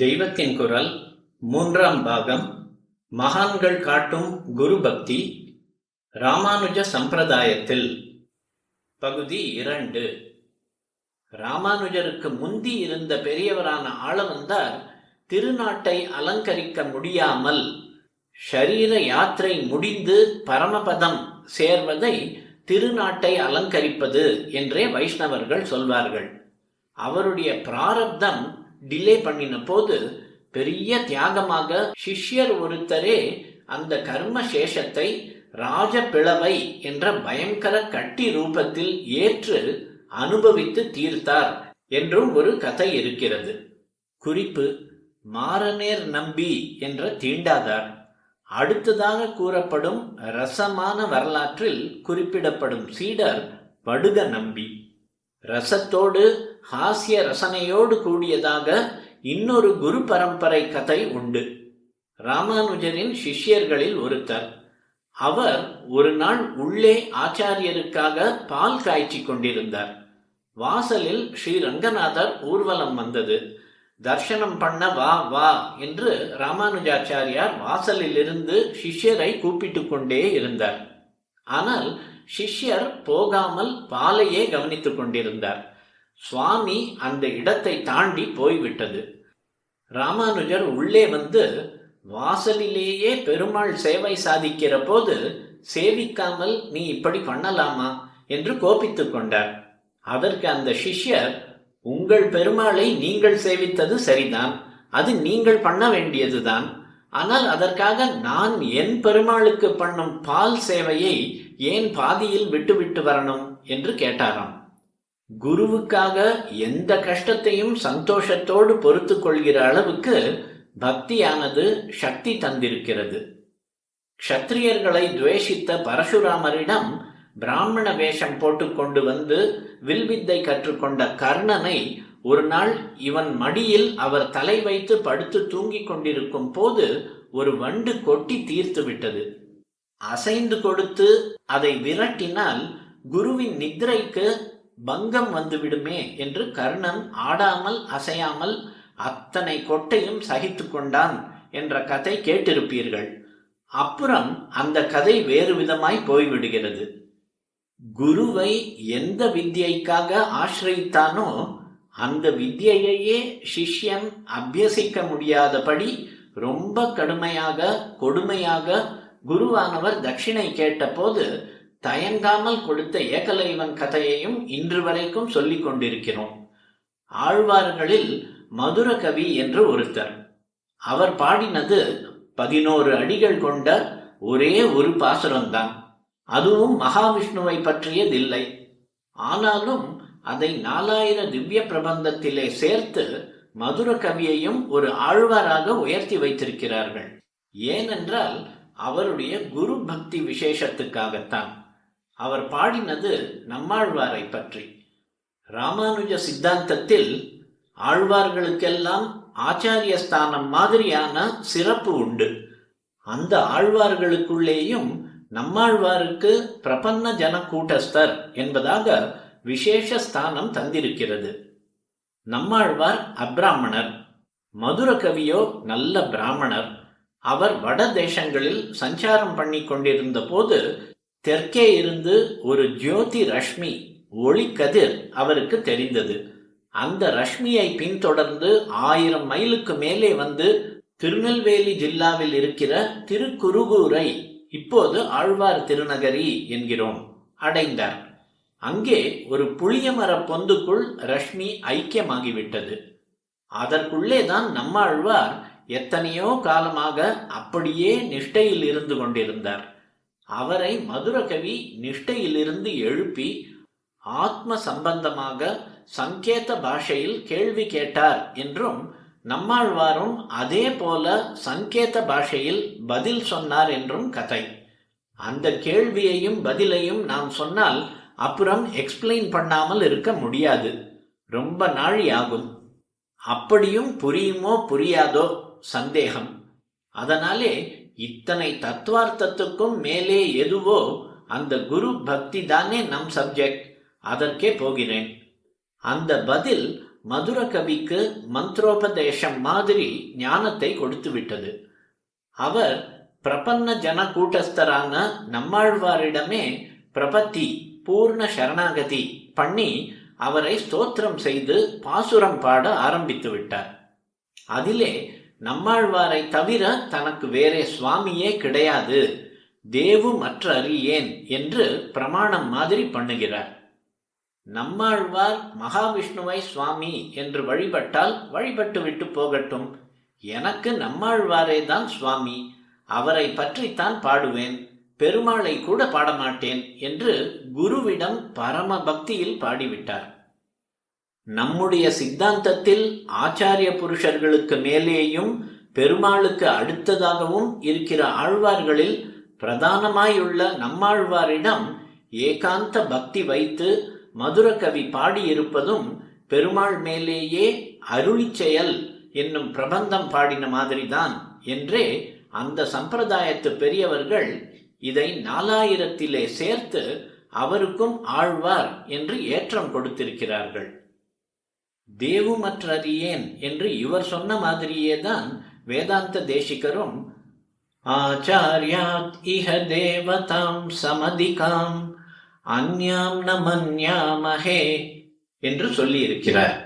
தெய்வத்தின் குரல் மூன்றாம் பாகம். மகான்கள் காட்டும் குரு பக்தி. ராமானுஜ சம்பிரதாயத்தில் பகுதி 2. ராமானுஜருக்கு முந்தி இருந்த பெரியவரான ஆளவந்தார் திருநாட்டை அலங்கரிக்க முடியாமல் ஷரீர யாத்திரை முடிந்து பரமபதம் சேர்வதை திருநாட்டை அலங்கரிப்பது என்றே வைஷ்ணவர்கள் சொல்வார்கள். அவருடைய பிராரப்தம் டிலே பண்ணின போது பெரிய தியாகமாக சிஷ்யர் ஒருத்தரே அந்த கர்ம சேஷத்தை ராஜபிளவை என்ற பயங்கர கட்டி ரூபத்தில் ஏற்று அனுபவித்து தீர்த்தார் என்றும் ஒரு கதை இருக்கிறது. குறிப்பு: மாரநேர் நம்பி என்ற தீண்டாதார். அடுத்ததாக கூறப்படும் ரசமான வரலாற்றில் குறிப்பிடப்படும் சீடர் வடுக நம்பி. ரசத்தோடு ஹாஸ்ய ரசனையோடு கூடியதாக இன்னொரு குரு பரம்பரை கதை உண்டு. ராமானுஜரின் சிஷ்யர்களில் ஒருத்தர். அவர் ஒரு நாள் உள்ளே ஆச்சாரியருக்காக பால் காய்ச்சி கொண்டிருந்தார். வாசலில் ஸ்ரீ ரங்கநாதர் ஊர்வலம் வந்தது. தர்சனம் பண்ண வா வா என்று ராமானுஜாச்சாரியார் வாசலில் இருந்து சிஷ்யரை கூப்பிட்டு கொண்டே இருந்தார். ஆனால் சிஷ்யர் போகாமல் பாலையே கவனித்துக் கொண்டிருந்தார். சுவாமி அந்த இடத்தை தாண்டி போய்விட்டது. ராமானுஜர் உள்ளே வந்து வாசலிலேயே பெருமாள் சேவை சாதிக்கிற போது சேவிக்காமல் நீ இப்படி பண்ணலாமா என்று கோபித்துக் கொண்டார். அதற்கு அந்த சிஷ்யர், உங்கள் பெருமாளை நீங்கள் சேவித்தது சரிதான், அது நீங்கள் பண்ண வேண்டியதுதான். ஆனால் அதற்காக நான் என் பெருமாளுக்கு பண்ணும் பால் சேவையை ஏன் பாதியில் விட்டுவிட்டு வரணும் என்று கேட்டாராம். குருவுக்காக எந்த கஷ்டத்தையும் சந்தோஷத்தோடு பொறுத்து கொள்கிற அளவுக்கு பக்தியானது சக்தி தந்திருக்கிறது. க்ஷத்திரியர்களை துவேஷித்த பரசுராமரிடம் பிராமண வேஷம் போட்டுக்கொண்டு வந்து வில்வித்தை கற்றுக்கொண்ட கர்ணனை ஒரு நாள் இவன் மடியில் அவர் தலை வைத்து படுத்து தூங்கிக் கொண்டிருக்கும் போது ஒரு வண்டு கொட்டி தீர்த்து விட்டது. அசைந்து கொடுத்து அதை விரட்டினால் குருவின் நித்ரைக்கு பங்கம் வந்துவிடுமே என்று கர்ணன் ஆடாமல் அசையாமல் அத்தனை கொட்டையும் சகித்து கொண்டான் என்ற கதை கேட்டிருப்பீர்கள். அப்புறம் அந்த கதை வேறு விதமாய் போய்விடுகிறது. குருவை எந்த வித்யைக்காக ஆசிரியித்தானோ அந்த வித்யையே சிஷ்யன் அபியசிக்க முடியாதபடி ரொம்ப கடுமையாக கொடுமையாக குருவானவர் தட்சிணை கேட்ட போது தயங்காமல் கொடுத்த ஏகலைவன் கதையையும் இன்று வரைக்கும் சொல்லிக் கொண்டிருக்கிறோம். ஆழ்வார்களில் மதுர கவி என்று ஒருத்தர். அவர் பாடினது 11 அடிகள் கொண்ட ஒரே ஒரு பாசுரம்தான். அதுவும் மகாவிஷ்ணுவை பற்றியதில்லை. ஆனாலும் அதை 4000 திவ்ய பிரபந்தத்திலே சேர்த்து மதுர கவியையும் ஒரு ஆழ்வாராக உயர்த்தி வைத்திருக்கிறார்கள். ஏனென்றால் அவருடைய குரு பக்தி விசேஷத்துக்காகத்தான். அவர் பாடினது நம்மாழ்வாரை பற்றி. ராமானுஜ சித்தாந்தத்தில் ஆழ்வார்களுக்கெல்லாம் ஆச்சாரிய ஸ்தானம் மாதிரியான சிறப்பு உண்டு. அந்த ஆழ்வார்களுக்குள்ளேயும் நம்மாழ்வாருக்கு பிரபன்ன ஜன கூட்டஸ்தர் என்பதாக விசேஷ ஸ்தானம் தந்திருக்கிறது. நம்மாழ்வார் அப்ராமணர், மதுர கவியோ நல்ல பிராமணர். அவர் வட தேசங்களில் சஞ்சாரம் பண்ணி கொண்டிருந்த போது தெற்கே இருந்து ஒரு ஜோதி ரஷ்மி ஒளிக்கதிர் அவருக்கு தெரிந்தது. அந்த ரஷ்மியை பின்தொடர்ந்து 1000 மைலுக்கு மேலே வந்து திருநெல்வேலி ஜில்லாவில் இருக்கிற திருக்குருகூரை, இப்போது ஆழ்வார் திருநகரி என்கிறோம், அடைந்தார். அங்கே ஒரு புளியமர பொந்துக்குள் ரஷ்மி ஐக்கியமாகிவிட்டது. அதற்குள்ளேதான் நம்மாழ்வார் எத்தனையோ காலமாக அப்படியே நிஷ்டையில் இருந்து கொண்டிருந்தார். அவரை மதுரகவி நிஷ்டையிலிருந்து எழுப்பி ஆத்ம சம்பந்தமாக சங்கேத பாஷையில் கேள்வி கேட்டார் என்றும், நம்மாழ்வாரும் அதே போல சங்கேத பாஷையில் பதில் சொன்னார் என்றும் கதை. அந்த கேள்வியையும் பதிலையும் நாம் சொன்னால் அப்புறம் எக்ஸ்பிளைன் பண்ணாமல் இருக்க முடியாது, ரொம்ப நாழி ஆகும். அப்படியும் புரியுமோ புரியாதோ சந்தேகம். அதனாலே இத்தனை தத்துவார்த்தத்துக்கும் மேலே எதுவோ அந்த குரு பக்தி தானே நம் சப்ஜெக்ட், அதற்கே போகிறேன். அந்த பதில் மதுர கவிக்கு மந்திரோபதேசம் மாதிரி ஞானத்தை கொடுத்து விட்டது. அவர் பிரபன்ன ஜன கூட்டஸ்தரான நம்மாழ்வாரிடமே பிரபத்தி பூர்ண சரணாகதி பண்ணி அவரை ஸ்தோத்திரம் செய்து பாசுரம் பாட ஆரம்பித்து விட்டார். அதிலே நம்மாழ்வாரை தவிர தனக்கு வேறே சுவாமியே கிடையாது, தேவு மற்ற அறியேன் என்று பிரமாணம் மாதிரி பண்ணுகிறார். நம்மாழ்வார் மகாவிஷ்ணுவை சுவாமி என்று வழிபட்டால் வழிபட்டு விட்டு போகட்டும், எனக்கு நம்மாழ்வாரே தான் சுவாமி, அவரை பற்றித்தான் பாடுவேன், பெருமாளை கூட பாடமாட்டேன் என்று குருவிடம் பரம பக்தியில் பாடிவிட்டார். நம்முடைய சித்தாந்தத்தில் ஆச்சாரிய புருஷர்களுக்கு மேலேயும் பெருமாளுக்கு அடுத்ததாகவும் இருக்கிற ஆழ்வார்களில் பிரதானமாயுள்ள நம்மாழ்வாரிடம் ஏகாந்த பக்தி வைத்து மதுர கவி பாடியிருப்பதும் பெருமாள் மேலேயே அருளி செயல் என்னும் பிரபந்தம் பாடின மாதிரிதான் என்றே அந்த சம்பிரதாயத்து பெரியவர்கள் இதை 4000 சேர்த்து அவருக்கும் ஆழ்வார் என்று ஏற்றம் கொடுத்திருக்கிறார்கள். தேவுமற்றறியேன் என்று இவர் சொன்ன மாதிரியேதான் வேதாந்த தேசிகரும் ஆச்சார்யாத் இஹ தேவதாம் சமதிகாம் அந்யாம் ந மன்யாமஹே என்று சொல்லியிருக்கிறார்.